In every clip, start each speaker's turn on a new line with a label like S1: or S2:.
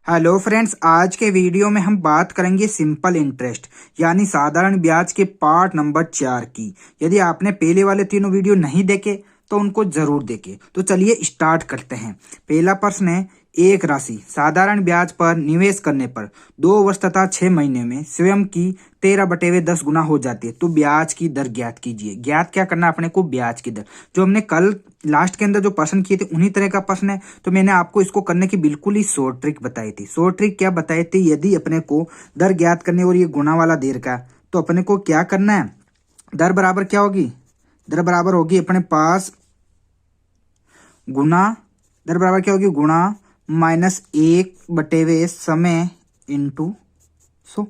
S1: Hello friends, आज के video में हम बात करेंगे सिंपल इंटरेस्ट यानी साधारण ब्याज के पार्ट नंबर 4 की। यदि आपने पहले वाले तीनों वीडियो नहीं देखे तो उनको जरूर देखें। तो चलिए स्टार्ट करते हैं। पहला प्रश्न है, एक राशि साधारण ब्याज पर निवेश करने पर 2 वर्ष तथा 6 महीने में स्वयं की 13/10 गुना हो जाती है तो ब्याज की दर ज्ञात कीजिए। ज्ञात क्या करना अपने को? ब्याज की दर। जो हमने कल लास्ट के अंदर जो प्रश्न किए थे उन्हीं तरह का प्रश्न है। तो मैंने आपको इसको करने की बिल्कुल ही शॉर्ट ट्रिक बताई थी। शॉर्ट ट्रिक क्या बताई थी? यदि अपने को दर ज्ञात करनी और ये गुना वाला देर का, तो अपने को क्या करना है? दर बराबर क्या होगी? दर बराबर होगी अपने पास गुना, दर बराबर क्या होगी? गुणा -1/20 समय इंटू 100।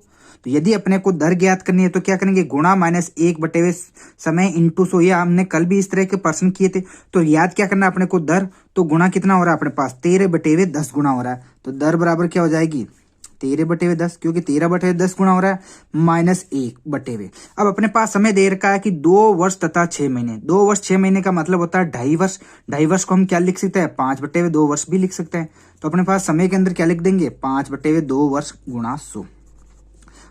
S1: तो यदि अपने को दर ज्ञात करनी है तो क्या करेंगे? गुणा -1/20 समय इंटू 100। ये हमने कल भी इस तरह के प्रश्न किए थे। तो याद क्या करना अपने को? दर। तो गुणा कितना हो रहा है अपने पास? 13/10 गुणा हो रहा है। तो दर बराबर क्या हो जाएगी? 13/10, क्योंकि 13/10 गुणा हो रहा है -1/20। अब अपने पास समय दे रखा है कि 2 वर्ष तथा 6 महीने। 2 वर्ष 6 महीने का मतलब होता है 2.5 वर्ष। 2.5 वर्ष को हम क्या लिख सकते हैं? 5/2 वर्ष भी लिख सकते हैं। तो अपने पास समय के अंदर क्या लिख देंगे? 5/2 वर्ष गुणा 100।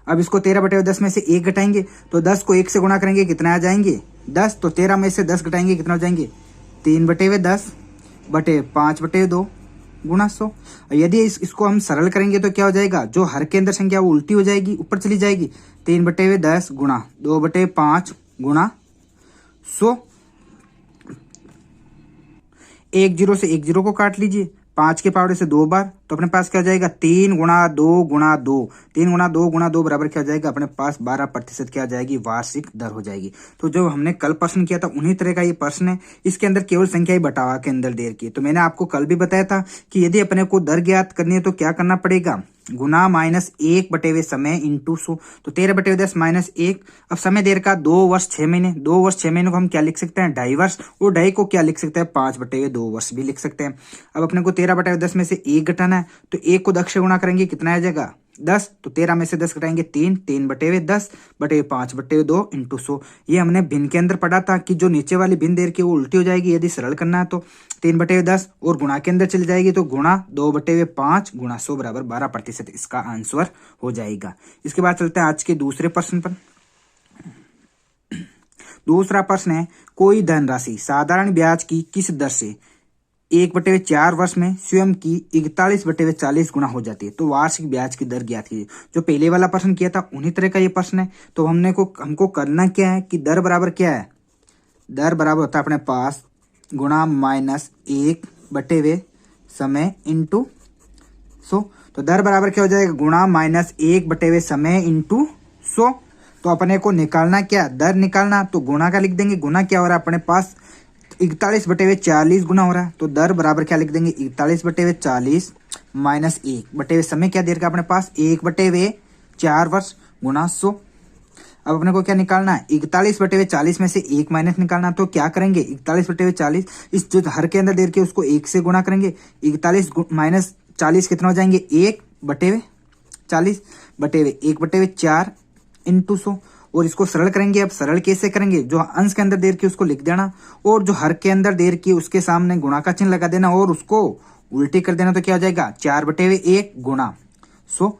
S1: अब इसको 13/10 में से 1 घटाएंगे तो 10 को 1 से गुणा करेंगे, कितना आ जाएंगे? 10। तो 13 में से 10 घटाएंगे, कितना हो जाएंगे? 3/10 बटे 5/2 गुणा 100। यदि इसको हम सरल करेंगे तो क्या हो जाएगा? जो हर के अंदर संख्या वो उल्टी हो जाएगी, ऊपर चली जाएगी। 3/10 गुणा 2/5 गुणा 100। 1 0 से 1 0 को काट लीजिए, 5 के पावर से 2 बार। तो अपने पास क्या हो जाएगा? 3 गुणा 2 गुणा 2। 3 गुणा 2 गुणा 2 बराबर क्या हो जाएगा? अपने पास 12% क्या हो जाएगी? वार्षिक दर हो जाएगी। तो जो हमने कल प्रश्न किया था उन्हीं तरह का ये प्रश्न है। इसके अंदर केवल संख्या ही बटावा के अंदर देर की। तो मैंने आपको कल भी बताया था कि यदि अपने को दर ज्ञात करनी है तो क्या करना पड़ेगा? गुना -1/20 समय इंटू 100। तो 13/10 -1। अब समय देर का 2 वर्ष 6 महीने। 2 वर्ष 6 महीने को हम क्या लिख सकते हैं? 2.5 वर्ष। और 2.5 को क्या लिख सकते हैं? 5/2 वर्ष भी लिख सकते हैं। अब अपने को 13/10 में से 1 घटाना है तो 1 को 10 से गुणा करेंगे, कितना आ जाएगा? 10। तो 13 में से 10 घटाएंगे 3। 3/10 बटे 5/2 इंटू 100। ये हमने भिन्न के अंदर पढ़ा था कि जो नीचे वाली भिन्न देर की वो उल्टी हो जाएगी यदि सरल करना है तो। 3/10 और गुणा के अंदर चली जाएगी तो गुणा 2/5 गुणा 100 बराबर 12% इसका आंसर हो जाएगा। इसके बाद चलते हैं आज के दूसरे प्रश्न पर। दूसरा प्रश्न है, कोई धनराशि साधारण ब्याज की किस दर से 1/4 वर्ष में स्वयं की 41/40 गुना हो जाती है तो वार्षिक ब्याज की दर ज्ञात कीजिए। जो पहले वाला प्रश्न किया था उन्हीं तरह का ये प्रश्न है। तो हमको करना क्या है कि दर बराबर क्या है? दर बराबर होता है अपने पास गुणा -1/20 समय इंटू 100। तो दर बराबर क्या हो जाएगा? गुणा -1/20 समय इंटू 100। तो अपने को निकालना क्या? दर निकालना। तो गुणा का लिख देंगे। गुणा क्या हो रहा है अपने पास? 41/40 गुना हो रहा है। तो दर बराबर क्या लिख देंगे? 41/40 -1/20 समय क्या देर का अपने पास? 1/4 वर्ष गुणा 100। अब अपने को क्या निकालना है? 41/40 में से 1 माइनस निकालना। तो क्या करेंगे? 41/40 इस जो हर के अंदर देर के उसको 1 से गुणा करेंगे। 41 माइनस 40 कितना हो जाएंगे? 1/40 बटे 1/4 इंटू 100। और इसको सरल करेंगे। अब सरल कैसे करेंगे? जो अंश के अंदर देर की उसको लिख देना और जो हर के अंदर देर की उसके सामने गुणा का चिन्ह लगा देना और उसको उल्टी कर देना। तो क्या हो जाएगा? 4/1 गुणा 100।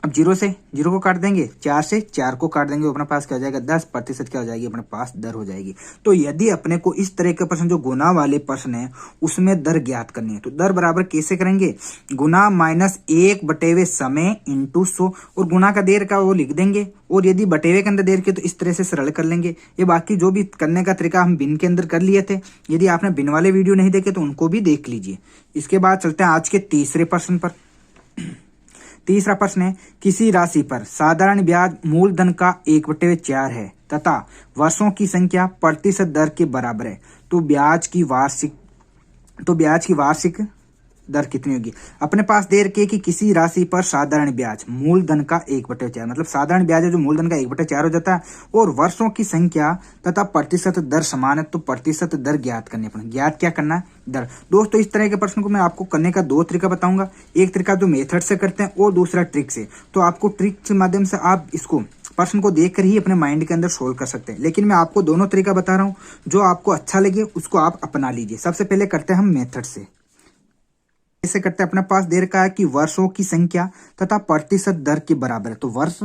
S1: अब 0 से 0 को काट देंगे, 4 से 4 को काट देंगे, अपने पास क्या हो जाएगा? 10% क्या हो जाएगी? अपने पास दर हो जाएगी। तो यदि अपने को इस तरह के प्रश्न जो गुना वाले प्रश्न है उसमें दर ज्ञात करनी है तो दर बराबर कैसे करेंगे? गुना -1/20 समय इंटू 100 और गुना का देर का वो लिख देंगे और यदि बटेवे के अंदर देर के तो इस तरह से सरल कर लेंगे। ये बाकी जो भी करने का तरीका हम भिन्न के अंदर कर लिए थे। यदि आपने भिन्न वाले वीडियो नहीं देखे तो उनको भी देख लीजिए। इसके बाद चलते हैं आज के तीसरे प्रश्न पर। तीसरा प्रश्न है, किसी राशि पर साधारण ब्याज मूलधन का 1/4 है तथा वर्षों की संख्या प्रतिशत दर के बराबर है तो ब्याज की वार्षिक दर कितनी होगी? अपने पास दे रखी है कि किसी राशि पर साधारण ब्याज मूलधन का 1/4 मतलब साधारण ब्याज है जो मूलधन का 1/4 हो जाता है और वर्षों की संख्या तथा प्रतिशत दर समान है तो प्रतिशत दर ज्ञात करनी है। ज्ञात क्या करना है? दर। दोस्तों इस तरह के प्रश्न को मैं आपको करने का 2 तरीका बताऊंगा। एक तरीका जो मेथड से करते हैं और दूसरा ट्रिक से। तो आपको ट्रिक के माध्यम से आप इसको प्रश्न को देखकर ही अपने माइंड के अंदर सोल्व कर सकते हैं। लेकिन मैं आपको दोनों तरीका बता रहा हूँ, जो आपको अच्छा लगे उसको आप अपना लीजिए। सबसे पहले करते हैं हम मेथड से। ऐसे करते हैं, अपने पास दे रखा है कि वर्षों की संख्या तथा प्रतिशत दर के बराबर है। तो वर्ष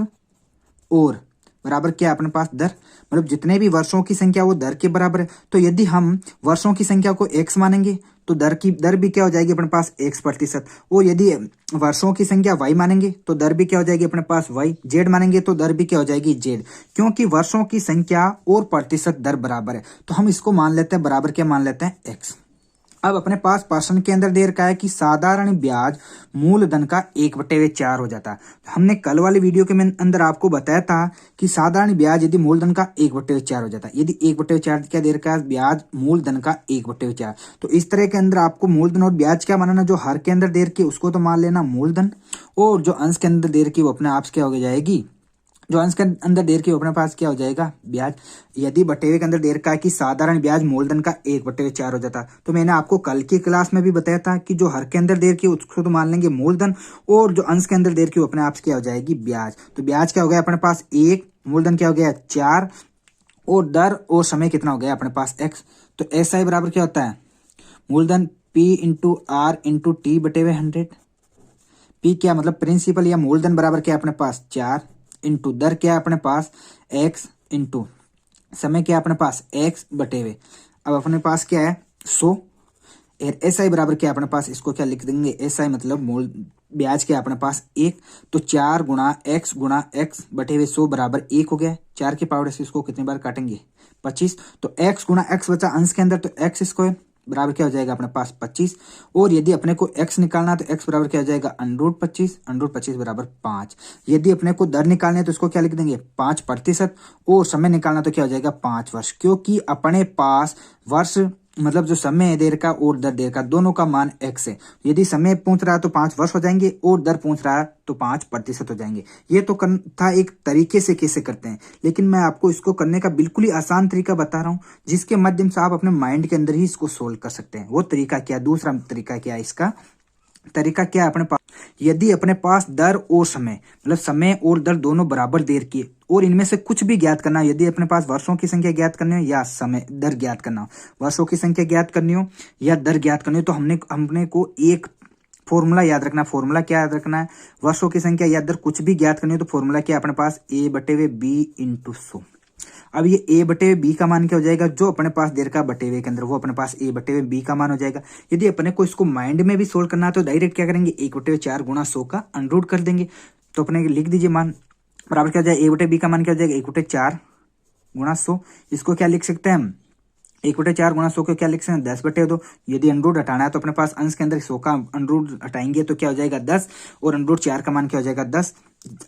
S1: और बराबर क्या है अपने पास दर, मतलब जितने भी वर्षों की संख्या वो दर के बराबर है। तो यदि हम वर्षों की संख्या को x मानेंगे तो दर भी क्या हो जाएगी अपने पास x%। और यदि वर्षों की संख्या y मानेंगे तो दर भी क्या हो जाएगी अपने पास y। z मानेंगे तो दर भी क्या हो जाएगी z, क्योंकि वर्षों की संख्या और प्रतिशत दर बराबर है तो हम इसको मान लेते हैं बराबर, क्या मान लेते हैं x। अब अपने पास प्रश्न के अंदर दे रखा है कि साधारण ब्याज मूलधन का 1/4 हो जाता है। हमने कल वाली वीडियो के अंदर आपको बताया था कि साधारण ब्याज यदि मूलधन का 1/4 हो जाता है, यदि 1/4 क्या दे रखा है ब्याज मूलधन का 1/4, तो इस तरह के अंदर आपको मूलधन और ब्याज क्या मानना, जो हर के अंदर दे रखी है उसको तो मान लेना मूलधन, और जो अंश के अंदर दे रखी है वो अपने आप क्या हो जाएगी, जो अंश के अंदर दे रखी है अपने पास क्या हो जाएगा ब्याज। यदि बटेवे के अंदर दे रखा है कि साधारण ब्याज मूलधन का 1/4 हो जाता, तो मैंने आपको कल की क्लास में भी बताया था कि जो हर के अंदर दे रखी है उसको तो मान लेंगे मूलधन, और जो अंश के अंदर दे रखी है अपने आप क्या हो जाएगी ब्याज। तो ब्याज क्या हो गया अपने पास 1, मूलधन क्या हो गया 4, और दर और समय कितना हो गया अपने पास x। तो SI बराबर क्या होता है मूलधन P into R into T बटेवे 100। P क्या मतलब प्रिंसिपल या मूलधन बराबर क्या है अपने पास 4, इंटू दर क्या है अपने पास x, इंटू समय क्या है अपने पास x बटेवे। अब अपने पास क्या है 100, और SI बराबर क्या है अपने पास, इसको क्या लिख देंगे SI मतलब मूल ब्याज क्या है अपने पास 1, तो 4 गुणा x बटेवे 100 बराबर 1 हो गया। 4 के पावर से इसको कितनी बार काटेंगे 25, तो x गुणा x बचा अंश के अंदर, तो x स्क्वायर बराबर क्या हो जाएगा अपने पास 25, और यदि अपने को x निकालना है तो x बराबर क्या हो जाएगा √25 बराबर 5। यदि अपने को दर निकालना है तो इसको क्या लिख देंगे 5%, और समय निकालना तो क्या हो जाएगा 5 वर्ष, क्योंकि अपने पास वर्ष मतलब जो समय है देर का और दर देर का दोनों का मान x है। यदि समय पूछ रहा है तो 5 वर्ष हो जाएंगे, और दर पूछ रहा है तो 5% हो जाएंगे। ये तो था एक तरीके से कैसे करते हैं, लेकिन मैं आपको इसको करने का बिल्कुल ही आसान तरीका बता रहा हूँ जिसके माध्यम से आप अपने माइंड के अंदर ही इसको सोल्व कर सकते हैं। वो तरीका क्या, दूसरा तरीका क्या है, इसका तरीका क्या है अपने पास, यदि अपने पास दर और समय मतलब समय और दर दोनों बराबर देर की, और इनमें से कुछ भी ज्ञात करना, यदि अपने पास वर्षों की संख्या ज्ञात करनी हो या समय दर ज्ञात करना हो, वर्षों की संख्या ज्ञात करनी हो या दर ज्ञात करनी हो, तो हमने को एक फॉर्मूला याद रखना। फॉर्मूला क्या याद रखना है, वर्षों की संख्या या दर कुछ भी ज्ञात करनी हो तो फॉर्मूला क्या अपने पास A/B इंटू 100। अब ये A/B का मान क्या हो जाएगा, जो अपने पास दे रखा बटेवे के अंदर वो अपने पास A/B का मान हो जाएगा। यदि अपने को इसको माइंड में भी सोल्व करना है तो डायरेक्ट क्या करेंगे 1/4 गुणा 100 का अंडर कर देंगे। तो अपने लिख दीजिए मान बराबर क्या हो जाएगा A/B का मान क्या हो जाएगा 1/4 गुणा 100। इसको क्या लिख सकते हैं हम 1/4 गुणा 100 को क्या लिख सकते हैं 10/2। यदि अंडर हटाना है तो अपने पास अंश के अंदर 100 का अंडर हटाएंगे तो क्या हो जाएगा 10, और √4 का मान क्या हो जाएगा 10।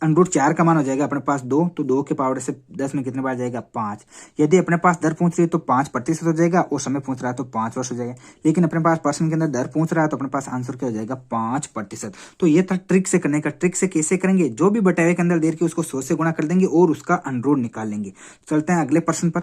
S1: √4 का मान हो जाएगा अपने पास 2, तो 2 के पावर से 10 में कितने बार जाएगा 5। यदि अपने पास दर पूछ रही है तो 5% हो जाएगा, और समय पूछ रहा है तो 5 वर्ष हो जाएगा। लेकिन अपने पास प्रश्न के अंदर दर पूछ रहा है तो अपने पास आंसर क्या हो जाएगा 5%। तो ये था ट्रिक से करने का। ट्रिक से कैसे करेंगे, जो भी बटावे के अंदर देर की उसको 100 से गुणा कर देंगे और उसका अंडर निकाल लेंगे। चलते हैं अगले प्रश्न पर।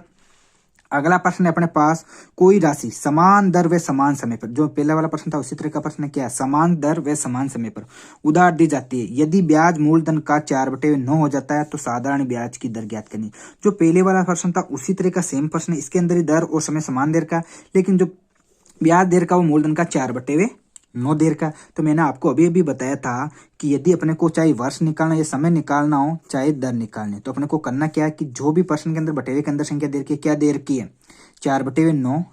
S1: अगला प्रश्न है अपने पास, कोई राशि समान दर व समान समय पर, जो पहला वाला प्रश्न था उसी तरह का प्रश्न है, क्या है समान दर व समान समय पर उधार दी जाती है। यदि ब्याज मूलधन का 4/9 हो जाता है तो साधारण ब्याज की दर ज्ञात करनी। जो पहले वाला प्रश्न था उसी तरह का सेम प्रश्न है, इसके अंदर ही दर और समय समान देर का, लेकिन जो ब्याज देर का वो मूलधन का 4/9 देर का। तो मैंने आपको अभी अभी बताया था कि यदि अपने को चाहे वर्ष निकालना या समय निकालना हो चाहे दर निकालनी, तो अपने को करना क्या है कि जो भी प्रश्न के अंदर बटेवे के अंदर संख्या देर की क्या देर की है 4/9,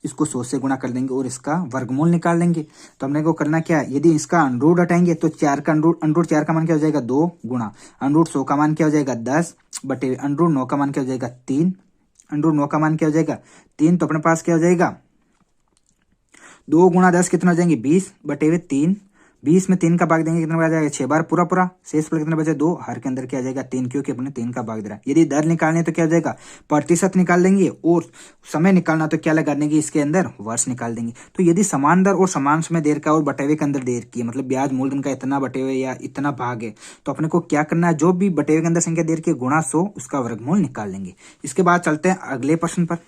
S1: इसको 100 से गुणा कर देंगे और इसका वर्गमूल निकाल लेंगे। तो हमने को करना क्या है, यदि इसका अंडर हटाएंगे तो 4 का अंडर 4 का मान क्या हो जाएगा 2 गुणा अंडर 100 का मान क्या हो जाएगा 10 बटे अंडर 9 का मान क्या हो जाएगा 3, अंडर 9 का मान क्या हो जाएगा 3। तो अपने पास क्या हो जाएगा 2 गुणा 10 कितना हो जाएंगे 20 बटे 3। 20 में 3 का भाग देंगे कितना बच जाएगा 6 बार पूरा पूरा, शेष पर कितना बचे 2, हर के अंदर क्या आ जाएगा 3, क्योंकि अपने 3 का भाग दे रहा है। यदि दर निकालने तो क्या हो जाएगा प्रतिशत निकाल लेंगे, और समय निकालना तो क्या लगा देंगे इसके अंदर वर्ष निकाल देंगे। तो यदि समान दर और समान समय देर का और बटेवे के अंदर देर की मतलब ब्याज मूलधन का इतना बटेवे या इतना भाग है, तो अपने को क्या करना है, जो भी बटेवे के अंदर संख्या देर की गुणा 100 उसका वर्गमूल निकाल लेंगे। इसके बाद चलते हैं अगले प्रश्न पर।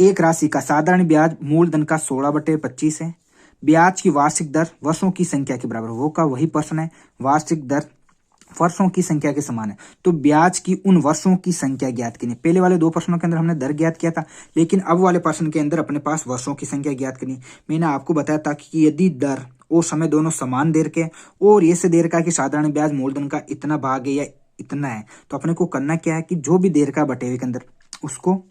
S1: एक राशि का साधारण ब्याज मूलधन का 16/25 है। ब्याज की वार्षिक दर वर्षों की संख्या के बराबर, वो का वही प्रश्न है। वार्षिक दर वर्षों की संख्या के समान है, तो ब्याज की उन वर्षों की संख्या ज्ञात करनी। पहले वाले 2 प्रश्नों के अंदर हमने दर ज्ञात किया था, लेकिन अब वाले प्रश्न के अंदर अपने पास वर्षों की संख्या ज्ञात करनी। मैंने आपको बताया था कि यदि दर और समय दोनों समान देर के और ये से देर का कि साधारण ब्याज मूलधन का इतना भाग है या इतना है, तो अपने को करना क्या है कि जो भी देर का बटेवे के अंदर उसको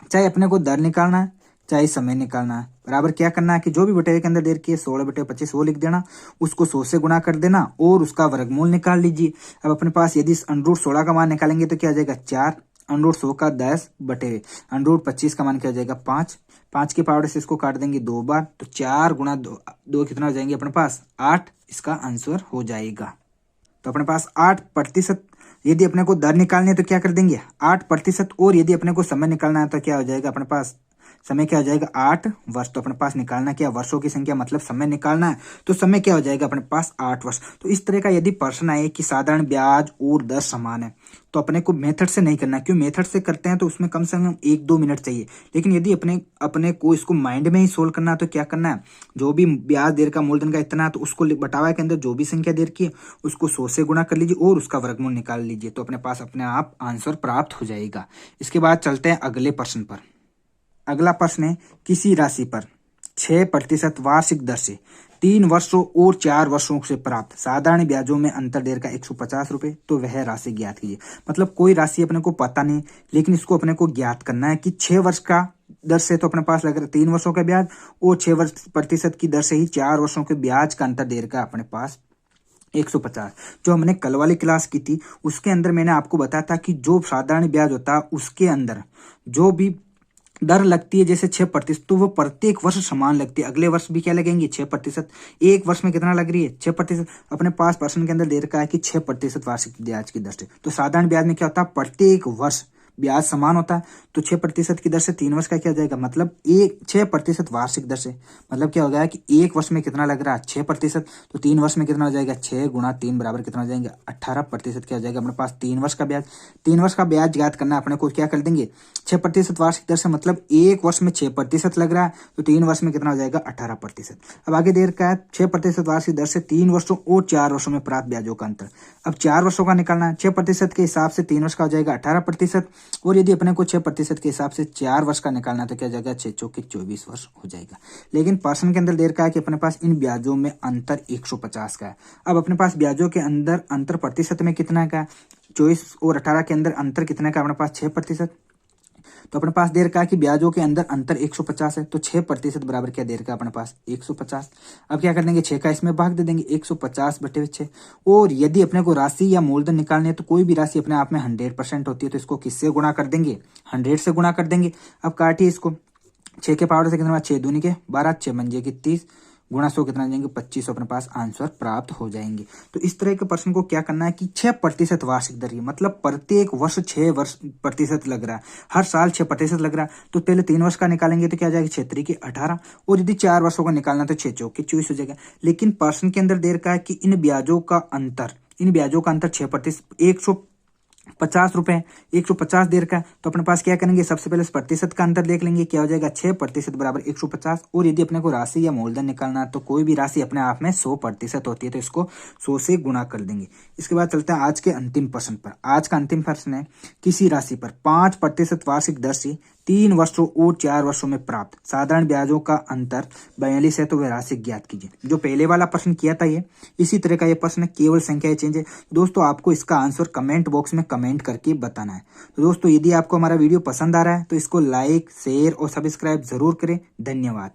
S1: चाहे अपने को दर निकालना है चाहे समय निकालना है, बराबर क्या करना है कि जो भी बटेवे के अंदर देर की है 16/25 वो लिख देना, उसको 100 से गुणा कर देना और उसका वर्गमूल निकाल लीजिए। अब अपने पास यदि √16 का मान निकालेंगे तो क्या आ जाएगा 4, √100 का 10 बटेवे √25 का मान क्या आ जाएगा 5, 5 के पावर से इसको काट देंगे 2 बार, तो 4 गुणा 2 कितना हो जाएंगे अपने पास 8, इसका आंसर हो जाएगा। तो अपने पास 8%। यदि अपने को दर निकालनी है तो क्या कर देंगे 8%, और यदि अपने को समय निकालना है तो क्या हो जाएगा अपने पास समय क्या हो जाएगा 8 वर्ष। तो अपने पास निकालना क्या वर्षों की संख्या मतलब समय निकालना है, तो समय क्या हो जाएगा अपने पास 8 वर्ष। तो इस तरह का यदि प्रश्न आए कि साधारण ब्याज और दर समान है, तो अपने को मेथड से नहीं करना, क्यों मेथड से करते हैं तो उसमें कम से कम 1-2 मिनट चाहिए। लेकिन यदि अपने को इसको माइंड में ही सोल्व करना है तो क्या करना है, जो भी ब्याज देर का मूलधन का इतना है तो उसको बटावा के अंदर जो भी संख्या देर की है उसको 100 से गुणा कर लीजिए और उसका वर्गमूल निकाल लीजिए, तो अपने पास अपने आप आंसर प्राप्त हो जाएगा। इसके बाद चलते हैं अगले प्रश्न पर। अगला प्रश्न है किसी राशि पर 6% वार्षिक दर से 3 वर्षों और 4 वर्षों से प्राप्त साधारण ब्याजों में अंतर देर का 150 रुपए, तो वह राशि ज्ञात कीजिए। मतलब कोई राशि अपने को पता नहीं, लेकिन इसको अपने को ज्ञात करना है कि 6 वर्ष का दर से तो अपने पास लग रहा है 3 वर्षों का ब्याज और 6% की दर से ही 4 वर्षों के ब्याज का अंतर देर का अपने पास 150। जो हमने कल वाली क्लास की थी उसके अंदर मैंने आपको बताया था कि जो साधारण ब्याज होता है उसके अंदर जो भी दर लगती है जैसे 6%, तो वो प्रत्येक वर्ष समान लगती है, अगले वर्ष भी क्या लगेंगे 6%। एक वर्ष में कितना लग रही है 6%। अपने पास प्रश्न के अंदर दे रखा है कि 6% वार्षिक ब्याज की दर से, तो साधारण ब्याज में क्या होता है प्रत्येक वर्ष ब्याज समान होता है, तो 6% की दर से 3 वर्ष का क्या जाएगा मतलब 6% वार्षिक दर से, मतलब क्या हो गया कि एक वर्ष में कितना लग रहा है 6%, तो 3 वर्ष में कितना हो जाएगा 6 गुणा 3 बराबर कितना हो जाएगा 18% क्या हो जाएगा अपने पास 3 वर्ष का ब्याज। 3 वर्ष का ब्याज ज्ञात करना है अपने को, क्या कर देंगे 6% वार्षिक दर से मतलब एक वर्ष में 6% लग रहा है, तो 3 वर्ष में कितना हो जाएगा 18%। अब आगे देर का है 6% वार्षिक दर से 3 वर्षों और 4 वर्षों में प्राप्त ब्याजों का अंतर। अब 4 वर्षों का निकालना है, 6% के हिसाब से 3 वर्ष का हो जाएगा 18%, और यदि अपने को 6% के हिसाब से 4 वर्ष का निकालना तो क्या जाएगा 6 चौके 24 वर्ष हो जाएगा। लेकिन प्रश्न के अंदर देर का है कि अपने पास इन ब्याजों में अंतर 150 का है। अब अपने पास ब्याजों के अंदर अंतर प्रतिशत में कितना का 24 और 18 के अंदर अंतर कितना का अपने पास 6%, तो अपने पास देर का कि ब्याजों के अंदर अंतर 150 है, तो 6% बराबर क्या देर का अपने पास 150। अब क्या कर देंगे 6 का इसमें भाग दे देंगे 150/6। और यदि अपने को राशि या मूलधन निकालने है तो कोई भी राशि अपने आप में 100% होती है, तो इसको किससे गुणा कर देंगे 100 से गुणा कर देंगे। अब काटिए इसको 6 के पावर से कितना 6 दूनी के 12 6 मंजे की 30 गुणा 100 कितना जाएंगे 25, अपने पास आंसर प्राप्त हो जाएंगे। तो इस तरह के प्रश्न को क्या करना है कि 6% वार्षिक दर, मतलब प्रत्येक वर्ष 6% लग रहा है, हर साल 6% लग रहा है, तो पहले 3 वर्ष का निकालेंगे तो क्या जाएगा 6 3 के 18, और यदि 4 वर्षों का निकालना तो 6 चौके 24 हो जाएगा। लेकिन प्रश्न के अंदर देर का है कि इन ब्याजों का अंतर 6% 150 रुपए 150 देर का, तो अपने पास क्या करेंगे सबसे पहले प्रतिशत का अंतर देख लेंगे, क्या हो जाएगा 6% बराबर 150। और यदि अपने को राशि या मूलधन निकालना है तो कोई भी राशि अपने आप में 100% होती है, तो इसको 100 से गुणा कर देंगे। इसके बाद चलते हैं आज के अंतिम प्रश्न पर। आज का अंतिम प्रश्न है किसी राशि पर 5% वार्षिक दर से 3 वर्षों और 4 वर्षों में प्राप्त साधारण ब्याजों का अंतर 42 है, तो वह राशि ज्ञात कीजिए। जो पहले वाला प्रश्न किया था ये इसी तरह का ये प्रश्न, केवल संख्याएं चेंज है। दोस्तों आपको इसका आंसर कमेंट बॉक्स में कमेंट करके बताना है। तो दोस्तों यदि आपको हमारा वीडियो पसंद आ रहा है तो इसको लाइक शेयर और सब्सक्राइब जरूर करें। धन्यवाद।